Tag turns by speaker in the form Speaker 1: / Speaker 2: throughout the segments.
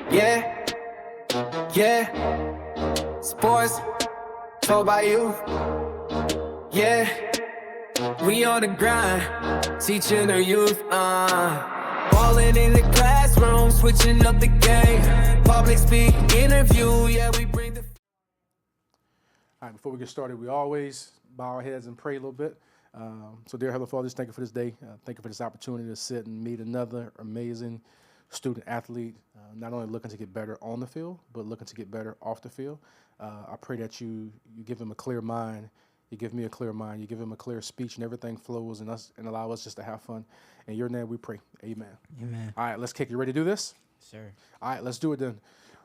Speaker 1: Yeah, yeah. Sports told by you. Yeah, we on the grind, teaching the youth. Balling in the classroom, switching up the game. Public speak, interview. Yeah, we bring the.
Speaker 2: All right, before we get started, we always bow our heads and pray a little bit. So, dear Heavenly Father, just thank you for this day. Thank you for this opportunity to sit and meet another amazing student athlete, not only looking to get better on the field, but looking to get better off the field. I pray that you give him a clear mind. You give me a clear mind. You give him a clear speech, and everything flows and allow us just to have fun. In your name we pray. Amen.
Speaker 3: Amen.
Speaker 2: All right, let's kick. You ready to do this?
Speaker 3: Sir.
Speaker 2: All right, let's do it then.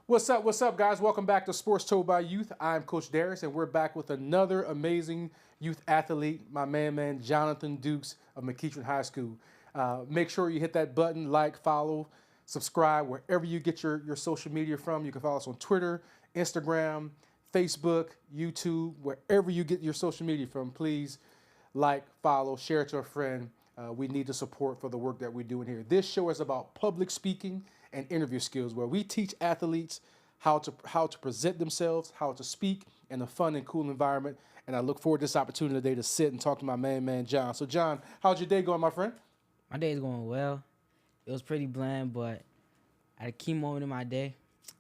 Speaker 2: What's up, guys? Welcome back to Sports Told by Youth. I'm Coach Darius, and we're back with another amazing youth athlete, my man, Jonathan Dukes of McEachern High School. Make sure you hit that button, like, follow, subscribe, wherever you get your social media from. You can follow us on Twitter, Instagram, Facebook, YouTube, wherever you get your social media from. Please like, follow, share it to a friend. We need the support for the work that we're doing here. This show is about public speaking and interview skills, where we teach athletes how to present themselves, how to speak in a fun and cool environment. And I look forward to this opportunity today to sit and talk to my man, John. So, John, how's your day going, my friend?
Speaker 3: My day is going well. It was pretty bland, but at a key moment in my day,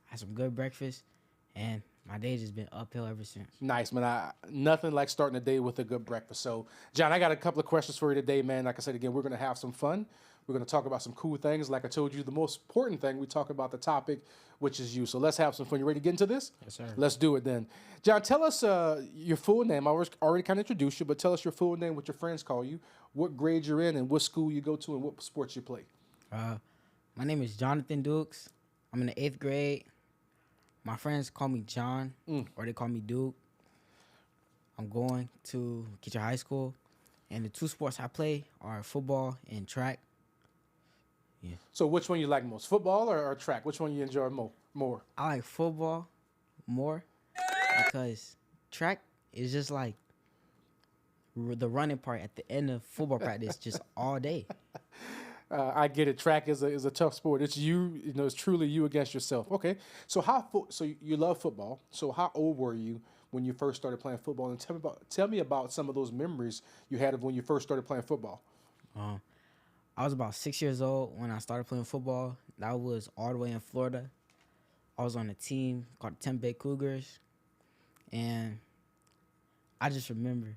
Speaker 3: I had some good breakfast, and my day's just been uphill ever since.
Speaker 2: Nice, man. Nothing like starting a day with a good breakfast. So, John, I got a couple of questions for you today, man. Like I said, again, we're going to have some fun. We're going to talk about some cool things. Like I told you, the most important thing, we talk about the topic, which is you. So let's have some fun. You ready to get into this?
Speaker 3: Yes, sir.
Speaker 2: Let's do it then. John, tell us your full name. I already kind of introduced you, but tell us your full name, what your friends call you, what grade you're in, and what school you go to, and what sports you play.
Speaker 3: My name is Jonathan Dukes. I'm in the 8th grade. My friends call me John, or they call me Duke. I'm going to McEachern High School, and the two sports I play are football and track. Yeah.
Speaker 2: So which one you like most, football or track? Which one you enjoy more?
Speaker 3: I like football more because track is just like the running part at the end of football practice, just all day.
Speaker 2: I get it. Track is a tough sport. It's it's truly you against yourself. Okay. So so you love football. So how old were you when you first started playing football? And tell me about some of those memories you had of when you first started playing football.
Speaker 3: I was about 6 years old when I started playing football. That was all the way in Florida. I was on a team called the Tampa Bay Cougars, and I just remember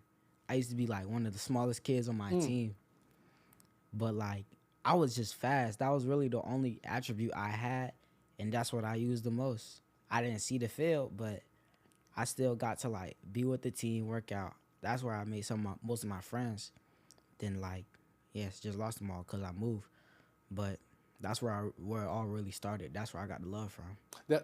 Speaker 3: I used to be like one of the smallest kids on my team, but like I was just fast. That was really the only attribute I had, and that's what I used the most. I didn't see the field, but I still got to like be with the team, work out. That's where I made most of my friends. Then like, yes, just lost them all because I moved, but that's where it all really started. That's where I got the love from.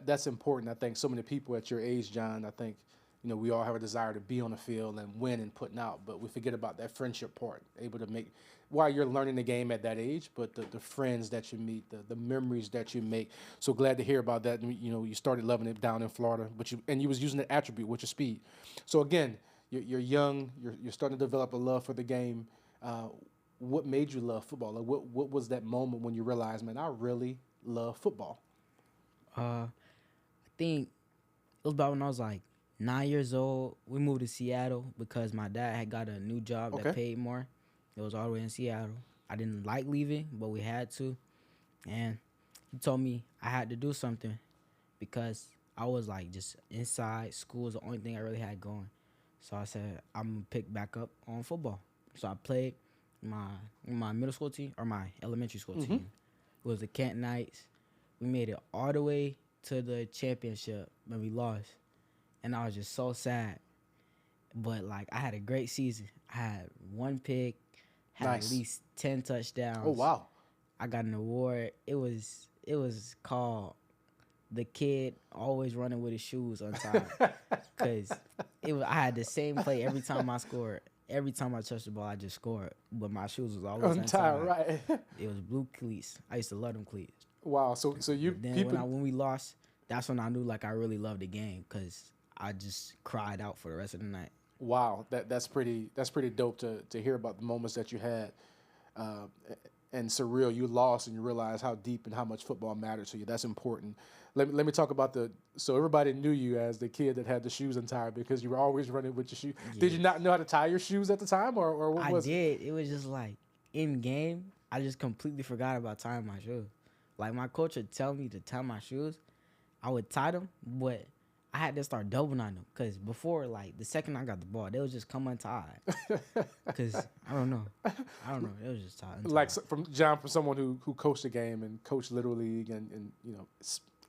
Speaker 2: That's important. I think so many people at your age, John, I think, we all have a desire to be on the field and win and putting out, but we forget about that friendship part, able to make, while you're learning the game at that age, but the friends that you meet, the memories that you make. So glad to hear about that. You started loving it down in Florida, and you was using that attribute, which is speed. So again, you're young, you're starting to develop a love for the game. What made you love football? Like what was that moment when you realized, man, I really love football?
Speaker 3: I think it was about when I was like 9 years old. We moved to Seattle because my dad had got a new job that paid more. It was all the way in Seattle. I didn't like leaving, but we had to. And he told me I had to do something because I was like just inside. School was the only thing I really had going. So I said, I'm going to pick back up on football. So I played my middle school team, or my elementary school team. It was the Kent Knights. We made it all the way to the championship, but we lost. And I was just so sad. But, like, I had a great season. I had one pick, had at least 10 touchdowns.
Speaker 2: Oh, wow.
Speaker 3: I got an award. It was called the kid always running with his shoes untied. Because I had the same play every time I scored. Every time I touched the ball, I just scored. But my shoes was always untied.
Speaker 2: Right.
Speaker 3: It was blue cleats. I used to love them cleats.
Speaker 2: Wow. So you
Speaker 3: then when we lost, that's when I knew like I really loved the game because I just cried out for the rest of the night.
Speaker 2: Wow, that's pretty dope to hear about the moments that you had. and surreal. You lost and you realize how deep and how much football matters to you. That's important. Let me talk about so everybody knew you as the kid that had the shoes untied because you were always running with your shoes.
Speaker 3: Yes.
Speaker 2: Did you not know how to tie your shoes at the time, or what
Speaker 3: I
Speaker 2: was it?
Speaker 3: did. It was just like in game, I just completely forgot about tying my shoes. Like my coach would tell me to tie my shoes, I would tie them, but I had to start doubling on them because before, like the second I got the ball, they would just come untied. Because I don't know, it was just tied. Untied.
Speaker 2: Like from someone who coached the game and coached Little League and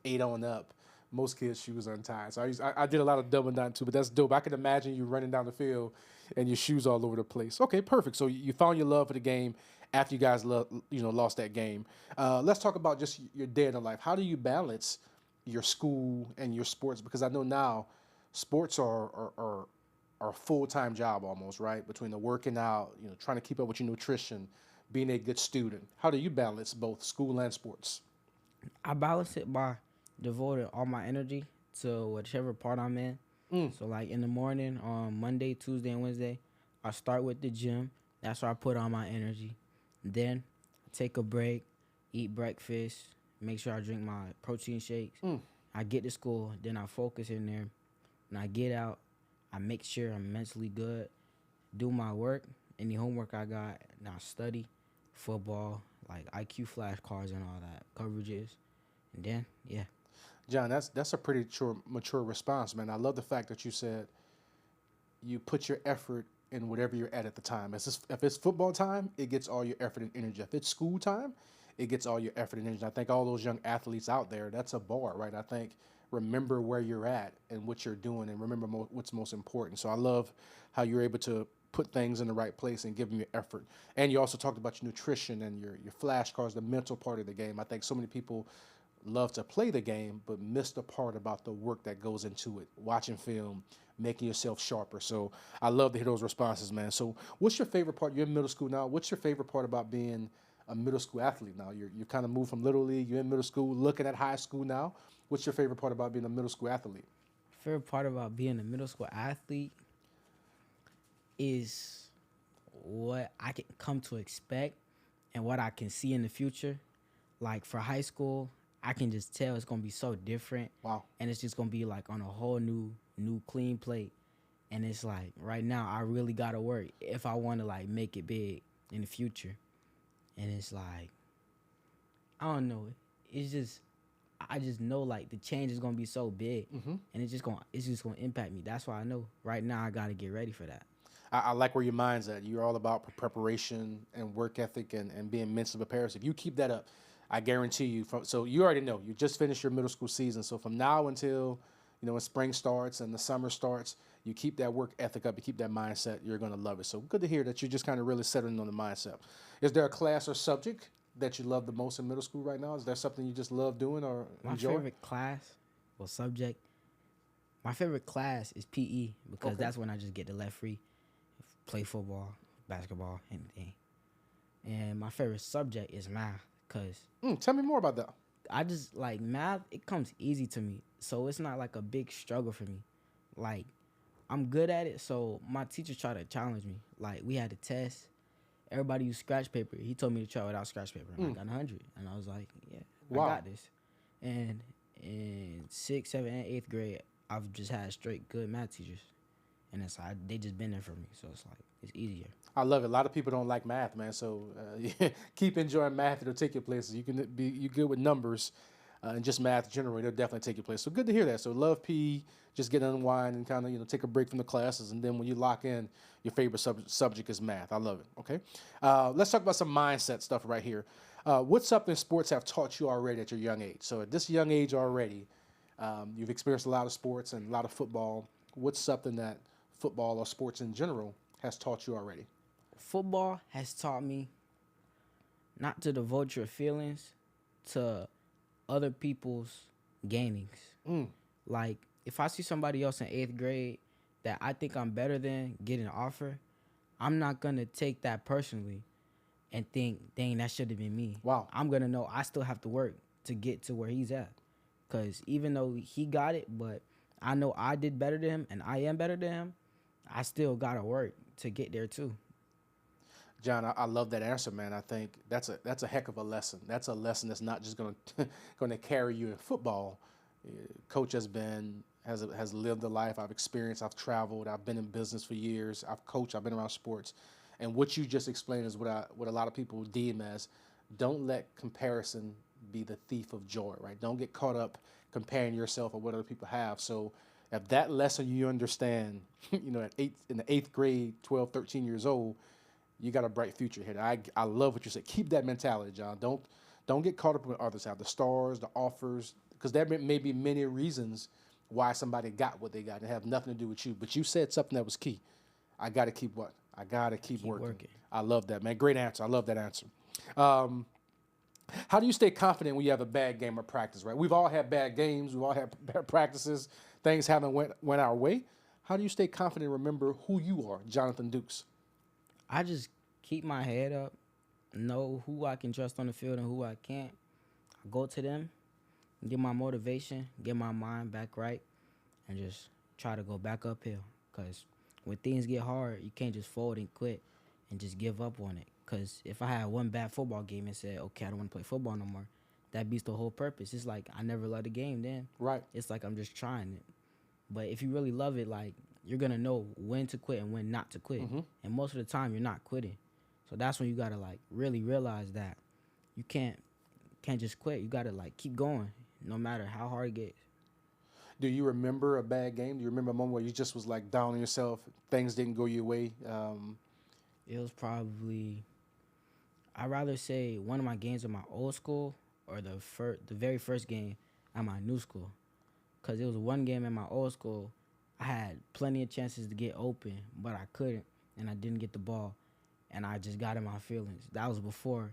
Speaker 2: 8 on up. Most kids' shoes untied. So I did a lot of doubling down too, but that's dope. I can imagine you running down the field and your shoes all over the place. Okay, perfect. So you found your love for the game after you guys lost that game. Let's talk about just your day in the life. How do you balance your school and your sports? Because I know now sports are a full-time job almost, right? Between the working out, trying to keep up with your nutrition, being a good student. How do you balance both school and sports?
Speaker 3: I balance it by devoting all my energy to whichever part I'm in. So like in the morning on Monday, Tuesday, and Wednesday, I start with the gym. That's where I put all my energy. Then I take a break, eat breakfast, make sure I drink my protein shakes. I get to school, then I focus in there. When I get out, I make sure I'm mentally good, do my work, any homework I got, and I study football, like IQ flashcards and all that, coverages. And then, yeah.
Speaker 2: John, that's a pretty mature response, man. I love the fact that you said you put your effort in whatever you're at the time. If it's football time, it gets all your effort and energy. If it's school time, it gets all your effort and energy. I think all those young athletes out there, that's a bar, right? I think remember where you're at and what you're doing and remember what's most important. So I love how you're able to put things in the right place and give them your effort. And you also talked about your nutrition and your flashcards, the mental part of the game. I think so many people love to play the game, but miss the part about the work that goes into it, watching film, making yourself sharper. So I love to hear those responses, man. So what's your favorite part? You're in middle school now. What's your favorite part about being a middle school athlete now? You kind of moved from Little League, you're in middle school, looking at high school now. What's your favorite part about being a middle school athlete?
Speaker 3: Favorite part about being a middle school athlete is what I can come to expect and what I can see in the future. Like for high school, I can just tell it's gonna be so different.
Speaker 2: Wow.
Speaker 3: And it's just gonna be like on a whole new clean plate. And it's like right now I really gotta work if I wanna like make it big in the future. And it's like I don't know. It's just I just know like the change is gonna be so big, and it's just gonna impact me. That's why I know right now I gotta get ready for that.
Speaker 2: I like where your mind's at. You're all about preparation and work ethic and being mentally prepared. So if you keep that up, I guarantee you. So you already know you just finished your middle school season. So from now until when spring starts and the summer starts, you keep that work ethic up. You keep that mindset. You're gonna love it. So good to hear that you're just kind of really settling on the mindset. Is there a class or subject that you love the most in middle school right now? Is there something you just love doing or enjoy?
Speaker 3: My favorite class or subject, my favorite class is PE because that's when I just get to let free, play football, basketball, anything. And my favorite subject is math because
Speaker 2: tell me more about that.
Speaker 3: I just like math. It comes easy to me, so it's not like a big struggle for me. Like I'm good at it, so my teacher tried to challenge me. Like we had a test. Everybody used scratch paper. He told me to try without scratch paper. And I got 100. And I was like, yeah,
Speaker 2: wow.
Speaker 3: I got this. And in 6th, 7th, and 8th grade, I've just had straight good math teachers. And it's like, they just been there for me. So it's like, it's easier.
Speaker 2: I love it. A lot of people don't like math, man. So keep enjoying math. It'll take you places. You good with numbers and just math in general. It'll definitely take you places. So good to hear that. So love PE. Just get unwind and kind of take a break from the classes, and then when you lock in, your favorite subject is math. I love it. Okay, let's talk about some mindset stuff right here. What's something sports have taught you already at your young age? So at this young age already, you've experienced a lot of sports and a lot of football. What's something that football or sports in general has taught you already?
Speaker 3: Football has taught me not to devote your feelings to other people's gainings. Like, if I see somebody else in 8th grade that I think I'm better than get an offer, I'm not going to take that personally and think, dang, that should have been me.
Speaker 2: Wow.
Speaker 3: I'm going to know I still have to work to get to where he's at. Because even though he got it, but I know I did better than him and I am better than him, I still got to work to get there too.
Speaker 2: John, I love that answer, man. I think that's a heck of a lesson. That's a lesson that's not just going to going to carry you in football. Coach has lived a life. I've experienced. I've traveled. I've been in business for years. I've coached. I've been around sports, and what you just explained is what a lot of people deem as don't let comparison be the thief of joy. Right? Don't get caught up comparing yourself or what other people have. So if that lesson you understand, in the eighth grade, 12, 13 years old, you got a bright future here. I love what you said. Keep that mentality, John. Don't get caught up with others have the stars, the offers, because there may be many reasons why somebody got what they got and have nothing to do with you. But you said something that was key. I got to keep what? I got to keep working. I love that, man. Great answer. I love that answer. How do you stay confident when you have a bad game or practice, right? We've all had bad games. We've all had bad practices. Things haven't went our way. How do you stay confident and remember who you are, Jonathan Dukes?
Speaker 3: I just keep my head up, know who I can trust on the field and who I can't. I go to them, get my motivation, get my mind back right, and just try to go back uphill. Because when things get hard, you can't just fold and quit and just give up on it. Because if I had one bad football game and said, okay, I don't want to play football no more, that beats the whole purpose. It's like I never loved the game then.
Speaker 2: Right.
Speaker 3: It's like I'm just trying it. But if you really love it, like, you're going to know when to quit and when not to quit.
Speaker 2: Mm-hmm.
Speaker 3: And most of the time, you're not quitting. So that's when you got to, like, really realize that you can't just quit. You got to, like, keep going no matter how hard it gets.
Speaker 2: Do you remember a bad game? Do you remember a moment where you just was, like, down on yourself, things didn't go your way?
Speaker 3: It was probably, I'd rather say one of my games at my old school or the very first game at my new school. Because it was one game at my old school, I had plenty of chances to get open, but I couldn't, and I didn't get the ball, and I just got in my feelings. That was before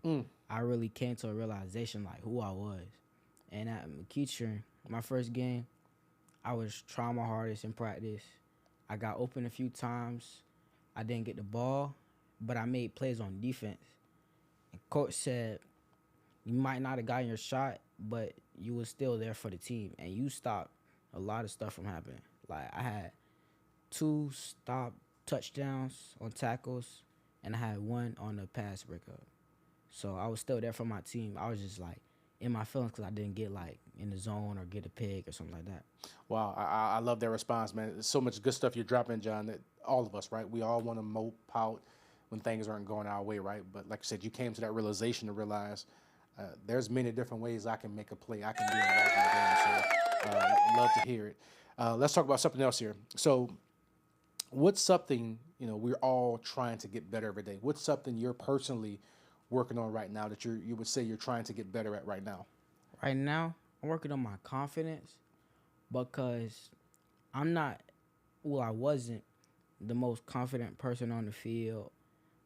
Speaker 3: I really came to a realization, like, who I was. And at McEachern, my first game, I was trying my hardest in practice. I got open a few times. I didn't get the ball, but I made plays on defense. And coach said, you might not have gotten your shot, but you were still there for the team, and you stopped a lot of stuff from happening. Like, I had 2 stop touchdowns on tackles, and I had 1 on the pass breakup. So I was still there for my team. I was just, like, in my feelings because I didn't get, like, in the zone or get a pick or something like that.
Speaker 2: Wow, I love that response, man. There's so much good stuff you're dropping, John, that all of us, right? We all want to mope, pout when things aren't going our way, right? But like I said, you came to that realization to realize there's many different ways I can make a play. I can be involved in the game. So love to hear it. Let's talk about something else here. So what's something, we're all trying to get better every day? What's something you're personally working on right now that you would say you're trying to get better at right now?
Speaker 3: Right now, I'm working on my confidence because I wasn't the most confident person on the field.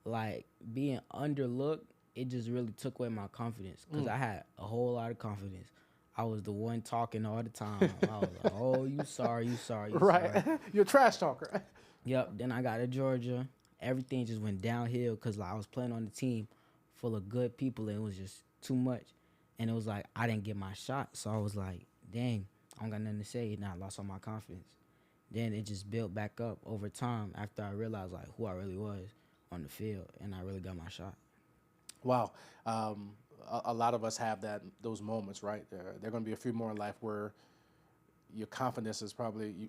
Speaker 3: Like, being underlooked, it just really took away my confidence because I had a whole lot of confidence. I was the one talking all the time. I was like, oh, you sorry.
Speaker 2: Right. You're a trash talker.
Speaker 3: Yep. Then I got to Georgia. Everything just went downhill because, like, I was playing on the team full of good people, and it was just too much. And it was like I didn't get my shot. So I was like, dang, I don't got nothing to say. And I lost all my confidence. Then it just built back up over time after I realized, like, who I really was on the field, and I really got my shot.
Speaker 2: Wow. A lot of us have those moments, right? There are going to be a few more in life where your confidence is probably,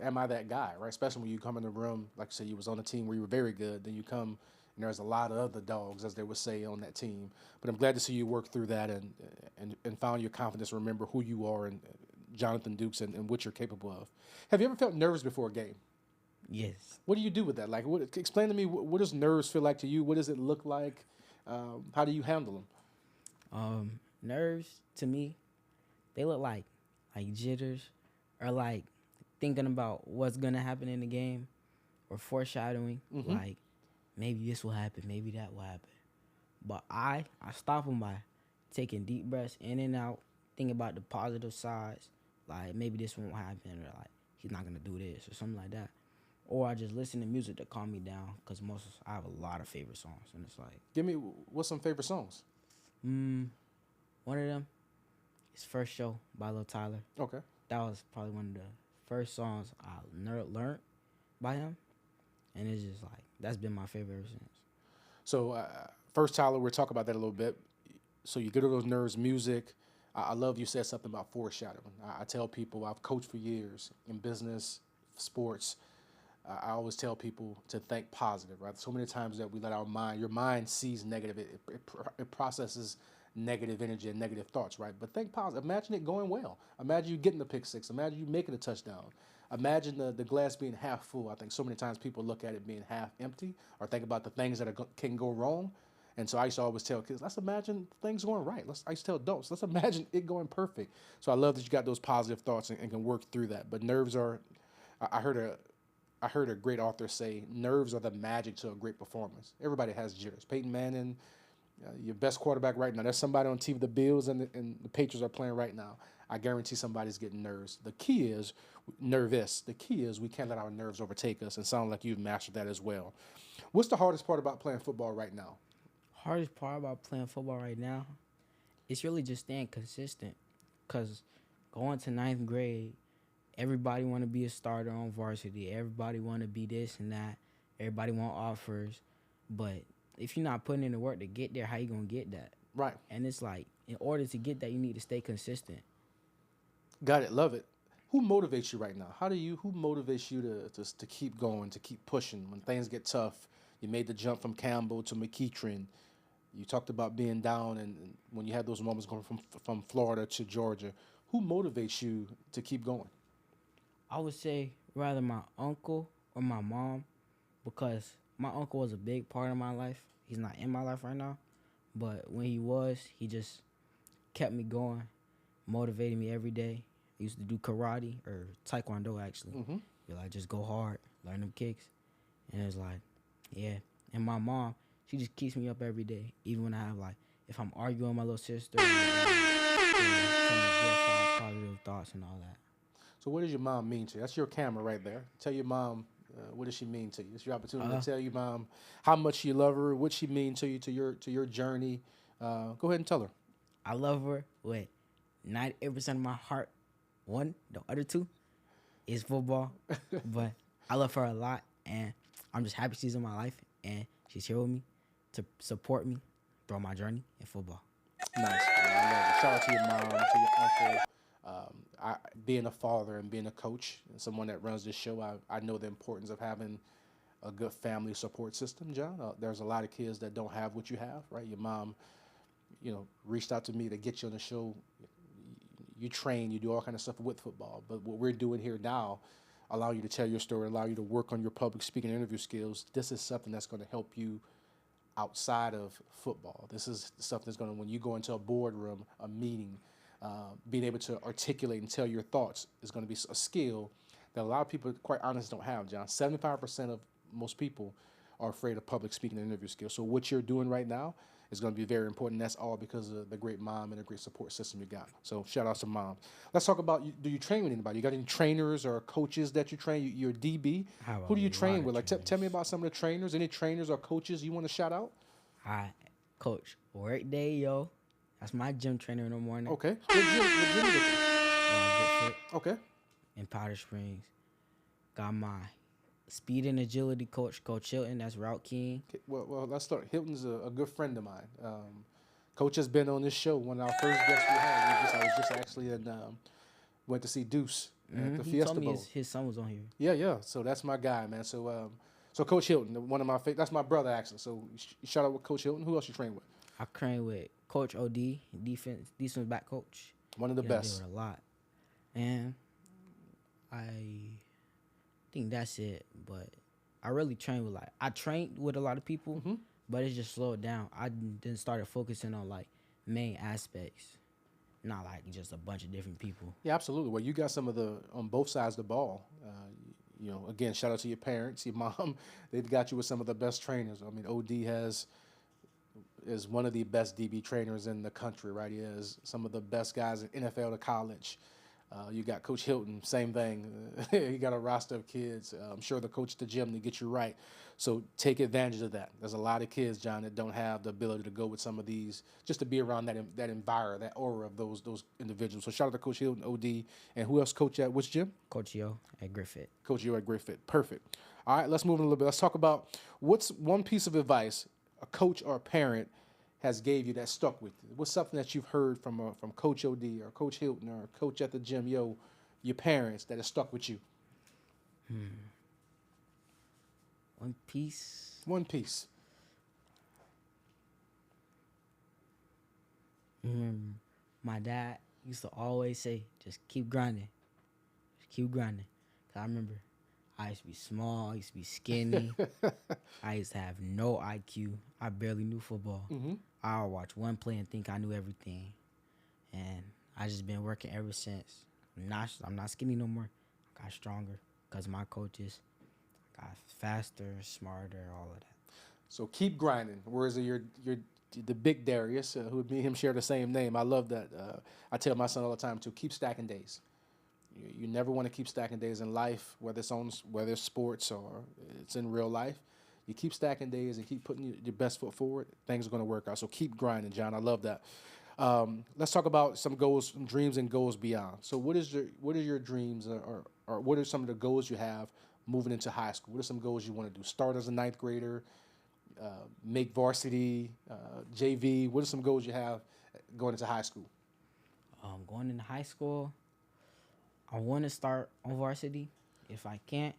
Speaker 2: am I that guy, right? Especially when you come in the room, like you said, you was on a team where you were very good. Then you come, and there's a lot of other dogs, as they would say, on that team. But I'm glad to see you work through that and found your confidence, remember who you are and Jonathan Dukes and what you're capable of. Have you ever felt nervous before a game?
Speaker 3: Yes.
Speaker 2: What do you do with that? Like, explain to me, what does nerves feel like to you? What does it look like? How do you handle them?
Speaker 3: Nerves, to me, they look like jitters or like thinking about what's going to happen in the game or foreshadowing. Like, maybe this will happen, maybe that will happen. But I stop them by taking deep breaths in and out, thinking about the positive sides. Like, maybe this won't happen, or like, he's not going to do this or something like that. Or I just listen to music to calm me down because I have a lot of favorite songs. And it's like,
Speaker 2: give me, what's some favorite songs?
Speaker 3: One of them is First Show by Lil Tyler.
Speaker 2: Okay.
Speaker 3: That was probably one of the first songs I learned by him. And it's just like, that's been my favorite ever since.
Speaker 2: So first, Tyler, we'll talk about that a little bit. So you get all those nerves, music. I love you said something about foreshadowing. I tell people I've coached for years in business, sports. I always tell people to think positive, right? So many times that we let your mind sees negative, it processes negative energy and negative thoughts, right? But think positive. Imagine it going well. Imagine you getting the pick six. Imagine you making a touchdown. Imagine the glass being half full. I think so many times people look at it being half empty or think about the things that can go wrong. And so I used to always tell kids, let's imagine things going right. I used to tell adults, let's imagine it going perfect. So I love that you got those positive thoughts and can work through that. But nerves are, I heard a great author say, nerves are the magic to a great performance. Everybody has jitters. Peyton Manning, your best quarterback right now. There's somebody on TV. The Bills and the Patriots are playing right now. I guarantee somebody's getting nerves. The key is nervous. The key is we can't let our nerves overtake us. And sound like you've mastered that as well. What's the hardest part about playing football right now?
Speaker 3: Hardest part about playing football right now, it's really just staying consistent. Cause going to ninth grade, everybody want to be a starter on varsity. Everybody want to be this and that. Everybody want offers, but if you're not putting in the work to get there, how you gonna get that?
Speaker 2: Right.
Speaker 3: And it's like, in order to get that, you need to stay consistent.
Speaker 2: Got it. Love it. Who motivates you right now? Who motivates you to keep going, to keep pushing when things get tough? You made the jump from Campbell to McEachern. You talked about being down and when you had those moments going from Florida to Georgia. Who motivates you to keep going?
Speaker 3: I would say rather my uncle or my mom, because my uncle was a big part of my life. He's not in my life right now, but when he was, he just kept me going, motivated me every day. I used to do karate or taekwondo, actually.
Speaker 2: Mm-hmm.
Speaker 3: Be like, just go hard, learn them kicks. And it was like, yeah. And my mom, she just keeps me up every day, even when I have, like, if I'm arguing with my little sister, positive thoughts and all that.
Speaker 2: So what does your mom mean to you? That's your camera right there. Tell your mom, what does she mean to you? It's your opportunity to tell your mom how much you love her, what she means to you, to your journey. Go ahead and tell her.
Speaker 3: I love her with 98% of my heart. The other two is football. But I love her a lot, and I'm just happy she's in my life, and she's here with me to support me through my journey in football.
Speaker 2: Nice. I love it. Shout out to your mom, to your uncle. Being a father and being a coach and someone that runs this show, I know the importance of having a good family support system, John. There's a lot of kids that don't have what you have, right? Your mom, reached out to me to get you on the show. You train, you do all kind of stuff with football. But what we're doing here now, allow you to tell your story, allow you to work on your public speaking and interview skills. This is something that's going to help you outside of football. This is stuff that's going to, when you go into a boardroom, a meeting, being able to articulate and tell your thoughts is going to be a skill that a lot of people, quite honest, don't have, John. 75% of most people are afraid of public speaking and interview skills. So what you're doing right now is going to be very important. That's all because of the great mom and the great support system you got. So shout out to mom. Let's talk about, do you train with anybody? You got any trainers or coaches that you train? You're a DB. Who do you train with? Like, tell me about some of the trainers. Any trainers or coaches you want to shout out?
Speaker 3: I coach Workday, yo. That's my gym trainer in the morning.
Speaker 2: Okay. What gym is it?
Speaker 3: Good Fit
Speaker 2: Okay.
Speaker 3: in Powder Springs. Got my speed and agility coach, Coach Hilton. That's Route King.
Speaker 2: Okay. Well, let's start. Hilton's a good friend of mine. Coach has been on this show. One of our first guests we had. I was just actually went to see Deuce at the
Speaker 3: He
Speaker 2: Fiesta
Speaker 3: told me
Speaker 2: Bowl.
Speaker 3: his son was on here.
Speaker 2: Yeah. So that's my guy, man. So Coach Hilton, one of my that's my brother actually. So shout out with Coach Hilton. Who else you train with?
Speaker 3: I train with Coach OD, defense back coach.
Speaker 2: One of the best.
Speaker 3: Deal with a lot, and I think that's it. But I really train with I trained with a lot of people, but it just slowed down. I then started focusing on main aspects, not just a bunch of different people.
Speaker 2: Yeah, absolutely. Well, you got some of the on both sides of the ball. Again, shout out to your parents, your mom. They've got you with some of the best trainers. I mean, OD is one of the best DB trainers in the country, right? He has some of the best guys in NFL to college. You got Coach Hilton, same thing. He got a roster of kids. I'm sure the coach at the gym to get you right. So take advantage of that. There's a lot of kids, John, that don't have the ability to go with some of these, just to be around that environment, that aura of those individuals. So shout out to Coach Hilton, OD, and who else coach at which gym?
Speaker 3: Coach Yo at Griffith.
Speaker 2: Coach Yo at Griffith. Perfect. All right, let's move on a little bit. Let's talk about what's one piece of advice a coach or a parent has gave you that stuck with you? What's something that you've heard from Coach OD or Coach Hilton or Coach at the gym, your parents that has stuck with you?
Speaker 3: One piece.
Speaker 2: One piece.
Speaker 3: My dad used to always say, just keep grinding. Just keep grinding. 'Cause I remember I used to be small. I used to be skinny. I used to have no IQ. I barely knew football. I would watch one play and think I knew everything. And I just been working ever since. I'm not skinny no more. I got stronger because my coaches got faster, smarter, all of that.
Speaker 2: So keep grinding. Whereas the big Darius, who me and him share the same name. I love that. I tell my son all the time to keep stacking days. You never want to keep stacking days in life, whether it's sports or it's in real life. You keep stacking days and keep putting your best foot forward. Things are going to work out. So keep grinding, John. I love that. Let's talk about some goals, some dreams, and goals beyond. So what are your dreams, or what are some of the goals you have moving into high school? What are some goals you want to do? Start as a ninth grader, make varsity, JV. What are some goals you have going into high school?
Speaker 3: Going into high school, I want to start on varsity. If I can't,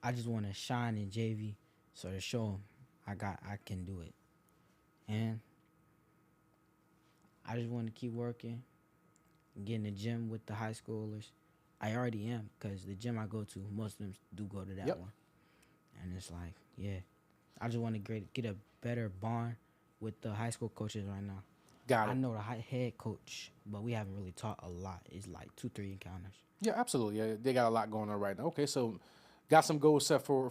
Speaker 3: I just want to shine in JV, so to show them I can do it. And I just want to keep working, get in the gym with the high schoolers. I already am, because the gym I go to, most of them do go to that one. And it's like, yeah, I just want to get a better bond with the high school coaches right now.
Speaker 2: Got it.
Speaker 3: I know the head coach, but we haven't really taught a lot. It's like 2-3 encounters.
Speaker 2: Yeah, absolutely. Yeah, they got a lot going on right now. Okay, so got some goals set for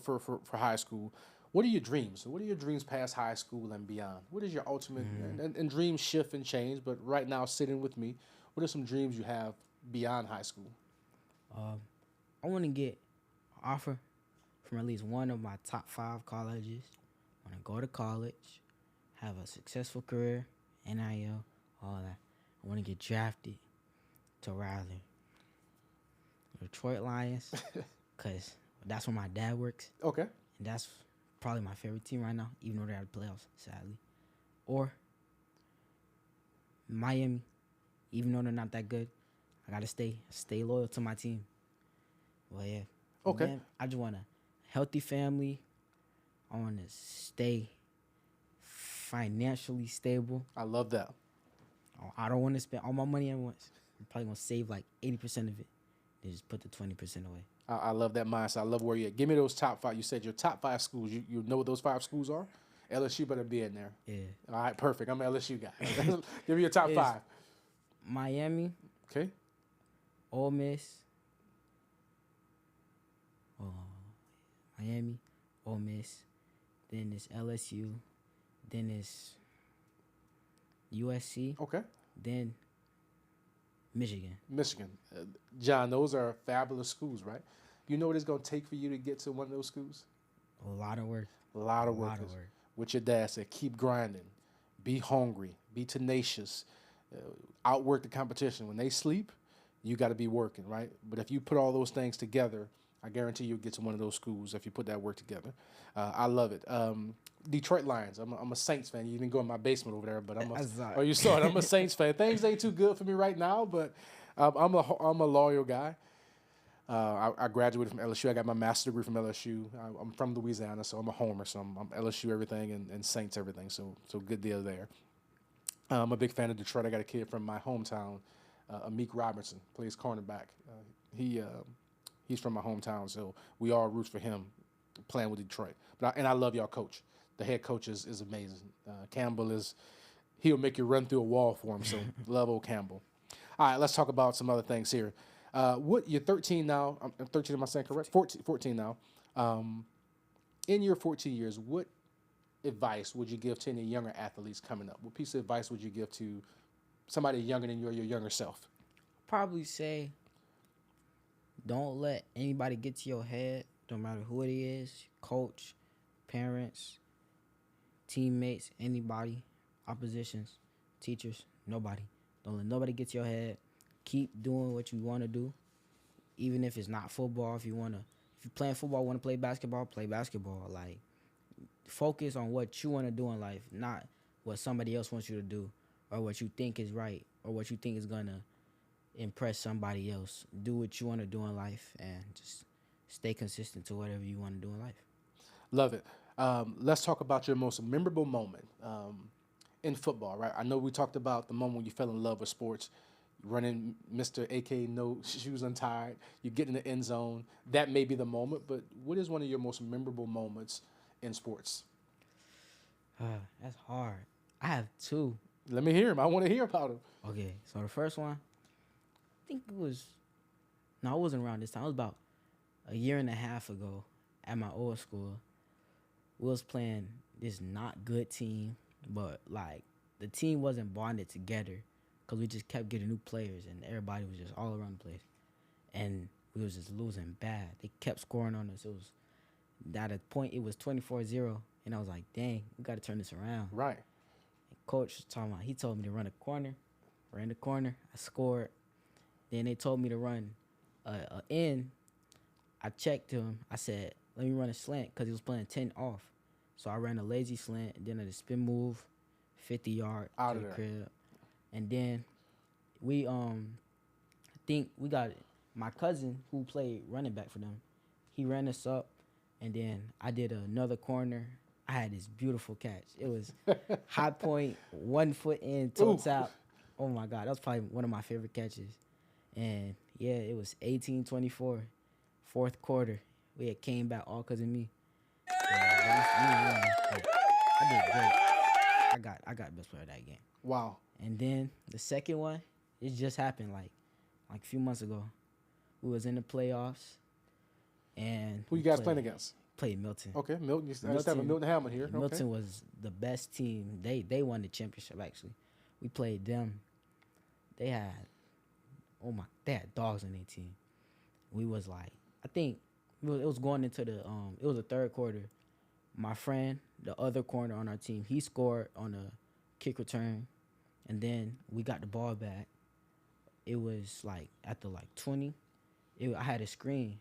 Speaker 2: high school. What are your dreams? What are your dreams past high school and beyond? What is your ultimate, and dreams shift and change, but right now sitting with me, what are some dreams you have beyond high school?
Speaker 3: I want to get an offer from at least one of my top 5 colleges. I want to go to college, have a successful career, NIL, all that. I want to get drafted to Riley, Detroit Lions, because that's where my dad works.
Speaker 2: Okay.
Speaker 3: And that's probably my favorite team right now, even though they're out of the playoffs, sadly. Or Miami, even though they're not that good. I got to stay loyal to my team. Well, yeah.
Speaker 2: Okay.
Speaker 3: Then I just want a healthy family. I want to stay financially stable.
Speaker 2: I love that.
Speaker 3: I don't want to spend all my money at once. I'm probably going to save like 80% of it. Then just put the 20% away.
Speaker 2: I love that mindset. I love where you're at. Give me those top 5. You said your top 5 schools. You know what those 5 schools are? LSU better be in there.
Speaker 3: Yeah.
Speaker 2: All right, perfect. I'm an LSU guy. Give me your top 5.
Speaker 3: Miami.
Speaker 2: Okay.
Speaker 3: Ole Miss. Miami. Ole Miss. Then it's LSU. Then it's USC.
Speaker 2: Okay.
Speaker 3: Then Michigan.
Speaker 2: John, those are fabulous schools, right? You know what it's going to take for you to get to one of those schools?
Speaker 3: A lot of work.
Speaker 2: A lot of work. What your dad said, keep grinding, be hungry, be tenacious, outwork the competition. When they sleep, you got to be working, right? But if you put all those things together, I guarantee you'll get to one of those schools if you put that work together. I love it. Detroit Lions. I'm a Saints fan. You didn't go in my basement over there, but you saw it. I'm a Saints fan. Things ain't too good for me right now, but I'm a loyal guy. I graduated from LSU. I got my master's degree from LSU. I'm from Louisiana, so I'm a homer. So I'm LSU everything and Saints everything. So good deal there. I'm a big fan of Detroit. I got a kid from my hometown, Amik Robinson, plays cornerback. He's from my hometown, so we all root for him playing with Detroit. I love y'all coach. The head coach is amazing. Campbell he'll make you run through a wall for him, so love old Campbell. All right, let's talk about some other things here. You're 13 now. I'm 13, am I saying correct? 14 now. In your 14 years, what advice would you give to any younger athletes coming up? What piece of advice would you give to somebody younger than you or your younger self?
Speaker 3: Probably say, don't let anybody get to your head, no matter who it is, coach, parents, teammates, anybody, oppositions, teachers, nobody. Don't let nobody get to your head. Keep doing what you want to do, even if it's not football. If you're playing football, want to play basketball, play basketball. Like, focus on what you want to do in life, not what somebody else wants you to do or what you think is right or what you think is going to impress somebody else. Do what you want to do in life and just stay consistent to whatever you want to do in life.
Speaker 2: Love it. Let's talk about your most memorable moment in football, right? I know we talked about the moment when you fell in love with sports, running Mr. AK No Shoes Untied, you get in the end zone. That may be the moment, but what is one of your most memorable moments in sports?
Speaker 3: That's hard. I have two.
Speaker 2: Let me hear him. I want to hear about him.
Speaker 3: Okay, so the first one, I think it wasn't around this time. It was about a year and a half ago at my old school. We was playing this not good team, but like the team wasn't bonded together because we just kept getting new players and everybody was just all around the place. And we was just losing bad. They kept scoring on us. It was, at a point, it was 24-0. And I was like, dang, we got to turn this around.
Speaker 2: Right.
Speaker 3: And coach was talking about, he told me to run a corner. Ran the corner. I scored. Then they told me to run a in. I checked him. I said, let me run a slant because he was playing 10 off. So I ran a lazy slant, and then a spin move, 50-yard
Speaker 2: Out
Speaker 3: to
Speaker 2: of
Speaker 3: the
Speaker 2: there.
Speaker 3: crib. And then we I think we got my cousin who played running back for them. He ran us up, and then I did another corner. I had this beautiful catch. It was high point, 1 foot in, toe tap. Oh my God, that was probably one of my favorite catches. And yeah, it was 18-24, fourth quarter. We had came back all because of me. Yeah, I did great. I got best player of that game.
Speaker 2: Wow.
Speaker 3: And then the second one, it just happened like a few months ago. We was in the playoffs, and
Speaker 2: Who you guys playing against?
Speaker 3: Played Milton.
Speaker 2: Okay, Milton. I just have a Milton Hammer here.
Speaker 3: Milton
Speaker 2: Okay.
Speaker 3: was the best team. They won the championship actually. We played them. They had dogs on their team. We was like, I think it was going into the it was the third quarter. My friend, the other corner on our team, he scored on a kick return, and then we got the ball back. It was like at the 20. I had a screen.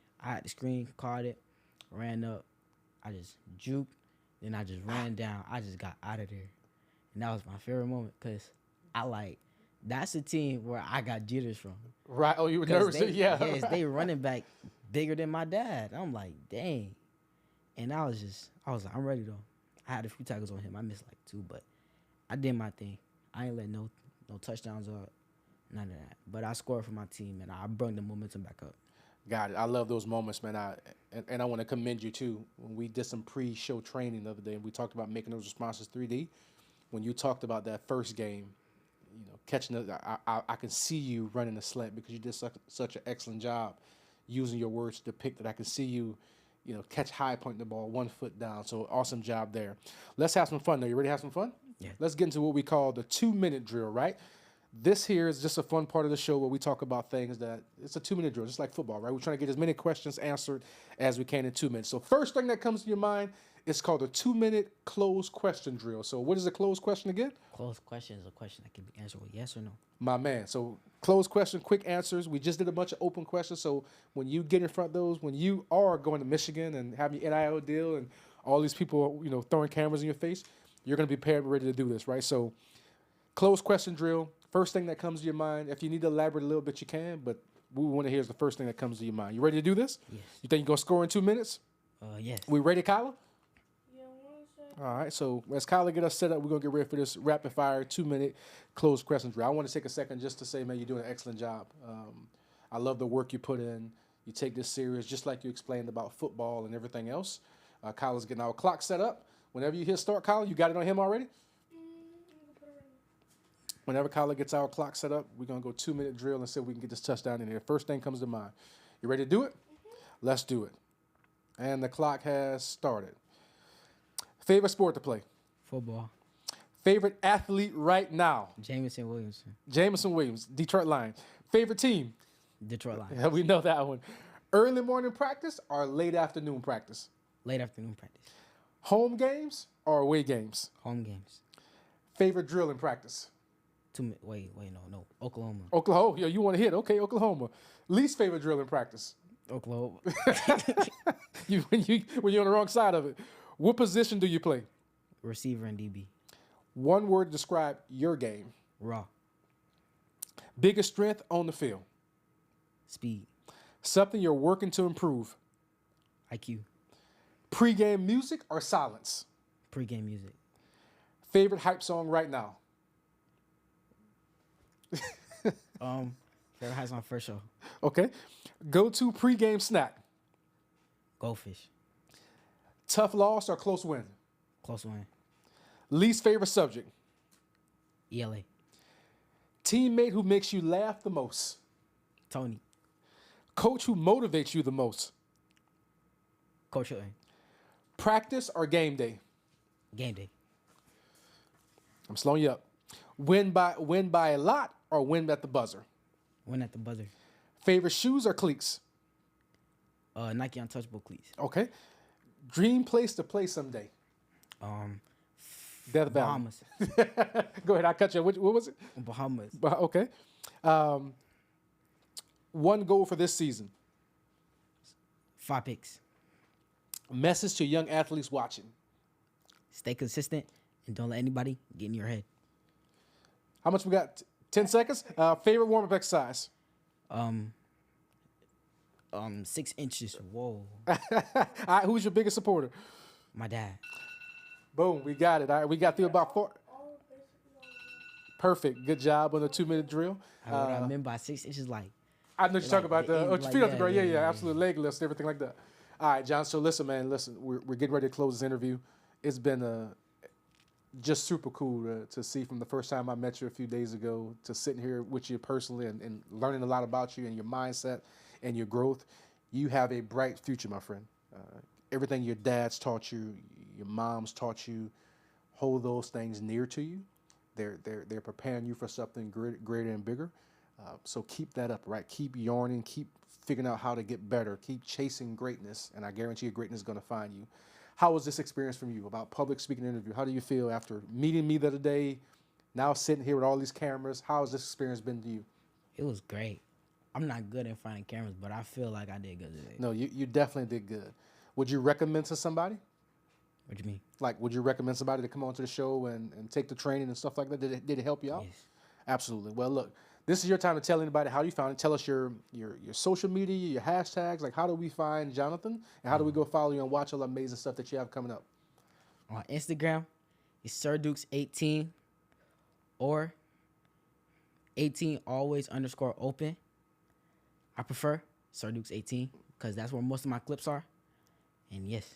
Speaker 3: Caught it, ran up. I just juked, then I just ran down. I just got out of there, and that was my favorite moment because that's a team where I got jitters from.
Speaker 2: Right. Oh, you were nervous? Yeah.
Speaker 3: Yes, they running back bigger than my dad. I'm like, dang. And I was like, I'm ready though. I had a few tackles on him. I missed 2, but I did my thing. I ain't let no touchdowns up, none of that. But I scored for my team, and I brought the momentum back up.
Speaker 2: Got it. I love those moments, man. And I want to commend you too. When we did some pre-show training the other day, and we talked about making those responses 3D. When you talked about that first game, catching I can see you running the slant because you did such an excellent job using your words to depict that. I can see you, catch high, pointing the ball 1 foot down. So awesome job there. Let's have some fun though. You ready to have some fun?
Speaker 3: Yeah.
Speaker 2: Let's get into what we call the 2-minute drill, right? This here is just a fun part of the show where we talk about things that it's a 2-minute drill, just like football, right? We're trying to get as many questions answered as we can in 2 minutes. So first thing that comes to your mind is called a 2-minute closed question drill. So what is a closed question again?
Speaker 3: Closed question is a question that can be answered with yes or no.
Speaker 2: My man. So closed question, quick answers. We just did a bunch of open questions. So when you get in front of those, when you are going to Michigan and having your NIL deal and all these people, throwing cameras in your face, you're going to be prepared and ready to do this, right? So closed question drill. First thing that comes to your mind. If you need to elaborate a little bit, you can. But what we want to hear is the first thing that comes to your mind. You ready to do this?
Speaker 3: Yes.
Speaker 2: You think you're going to score in 2 minutes?
Speaker 3: Yes.
Speaker 2: We ready, Kyla?
Speaker 4: Yeah, 1 second.
Speaker 2: All right, so as Kyla get us set up, we're going to get ready for this rapid-fire 2-minute closed question drill. I want to take a second just to say, man, you're doing an excellent job. I love the work you put in. You take this serious, just like you explained about football and everything else. Kyla's getting our clock set up. Whenever you hit start, Kyla, you got it on him already? Whenever Kyla gets our clock set up, we're going to go 2-minute drill and see if we can get this touchdown in here. First thing comes to mind. You ready to do it? Mm-hmm. Let's do it. And the clock has started. Favorite sport to play?
Speaker 3: Football.
Speaker 2: Favorite athlete right now?
Speaker 3: Jameson Williamson.
Speaker 2: Jameson Williams, Detroit Lions. Favorite team?
Speaker 3: Detroit Lions.
Speaker 2: Yeah, we know that one. Early morning practice or late afternoon practice?
Speaker 3: Late afternoon practice.
Speaker 2: Home games or away games?
Speaker 3: Home games.
Speaker 2: Favorite drill in practice?
Speaker 3: Wait, no. Oklahoma.
Speaker 2: Oklahoma. Yo, you want to hit? Okay, Oklahoma. Least favorite drill in practice?
Speaker 3: Oklahoma.
Speaker 2: When you're on the wrong side of it. What position do you play?
Speaker 3: Receiver and DB.
Speaker 2: One word to describe your game.
Speaker 3: Raw.
Speaker 2: Biggest strength on the field.
Speaker 3: Speed.
Speaker 2: Something you're working to improve.
Speaker 3: IQ.
Speaker 2: Pre-game music or silence?
Speaker 3: Pre-game music.
Speaker 2: Favorite hype song right now?
Speaker 3: Favorite high song first show.
Speaker 2: Okay. Go-to pre-game snack?
Speaker 3: Goldfish.
Speaker 2: Tough loss or close win?
Speaker 3: Close one.
Speaker 2: Least favorite subject?
Speaker 3: ELA.
Speaker 2: Teammate who makes you laugh the most?
Speaker 3: Tony.
Speaker 2: Coach who motivates you the most?
Speaker 3: Coach Hilton.
Speaker 2: Practice or game day?
Speaker 3: Game day.
Speaker 2: I'm slowing you up. Win by a lot or win at the buzzer?
Speaker 3: Win at the buzzer.
Speaker 2: Favorite shoes or cleats?
Speaker 3: Nike Untouchable cleats.
Speaker 2: Okay. Dream place to play someday? Death Valley.
Speaker 3: Bahamas.
Speaker 2: Go ahead, I'll cut you. What was it?
Speaker 3: Bahamas.
Speaker 2: Okay. One goal for this season.
Speaker 3: 5 picks.
Speaker 2: Message to young athletes watching.
Speaker 3: Stay consistent and don't let anybody get in your head.
Speaker 2: How much we got? 10 seconds? Favorite warm-up exercise?
Speaker 3: 6 inches. Whoa.
Speaker 2: All right, who's your biggest supporter?
Speaker 3: My dad.
Speaker 2: Boom, we got it. All right, we got through about 4. Perfect. Good job on the 2-minute drill.
Speaker 3: What I meant by 6 inches, like,
Speaker 2: I know you're talking about the
Speaker 3: like,
Speaker 2: your feet off the ground. Yeah,
Speaker 3: yeah.
Speaker 2: absolutely. Leg lifts, everything like that. All right, John. So listen, man. Listen, we're getting ready to close this interview. It's been just super cool to see from the first time I met you a few days ago to sitting here with you personally and learning a lot about you and your mindset and your growth. You have a bright future, my friend. Everything your dad's taught you, your mom's taught you, hold those things near to you. They're preparing you for something greater and bigger. So keep that up, right? Keep yarning, keep figuring out how to get better, keep chasing greatness, and I guarantee you greatness is going to find you. How was this experience from you about public speaking interview? How do you feel after meeting me the other day, now sitting here with all these cameras? How has this experience been to you?
Speaker 3: it was great. I'm not good at finding cameras, but I feel like I did good today.
Speaker 2: No, you definitely did good. Would you recommend to somebody?
Speaker 3: What do you mean?
Speaker 2: Like, would you recommend somebody to come onto the show and take the training and stuff like that? Did it help you out?
Speaker 3: Yes.
Speaker 2: Absolutely. Well, look, this is your time to tell anybody how you found it. Tell us your social media, your hashtags. Like, how do we find Jonathan? And how do we go follow you and watch all the amazing stuff that you have coming up?
Speaker 3: On Instagram, it's SirDukes18 or 18 always _open. I prefer SirDukes18 because that's where most of my clips are. And yes.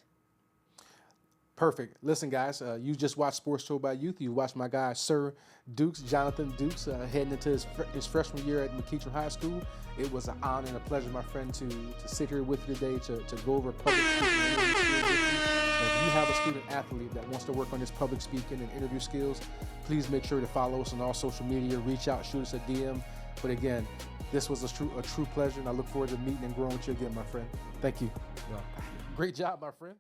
Speaker 2: Perfect. Listen, guys, you just watched Sports Told by Youth. You watched my guy, Sir Dukes, Jonathan Dukes, heading into his freshman year at McEachern High School. It was an honor and a pleasure, my friend, to sit here with you today to go over public speaking and interview skills with you. And if you have a student athlete that wants to work on his public speaking and interview skills, please make sure to follow us on all social media. Reach out, shoot us a DM. But again, this was a true pleasure, and I look forward to meeting and growing with you again, my friend. Thank you.
Speaker 3: Well,
Speaker 2: Great job, my friend.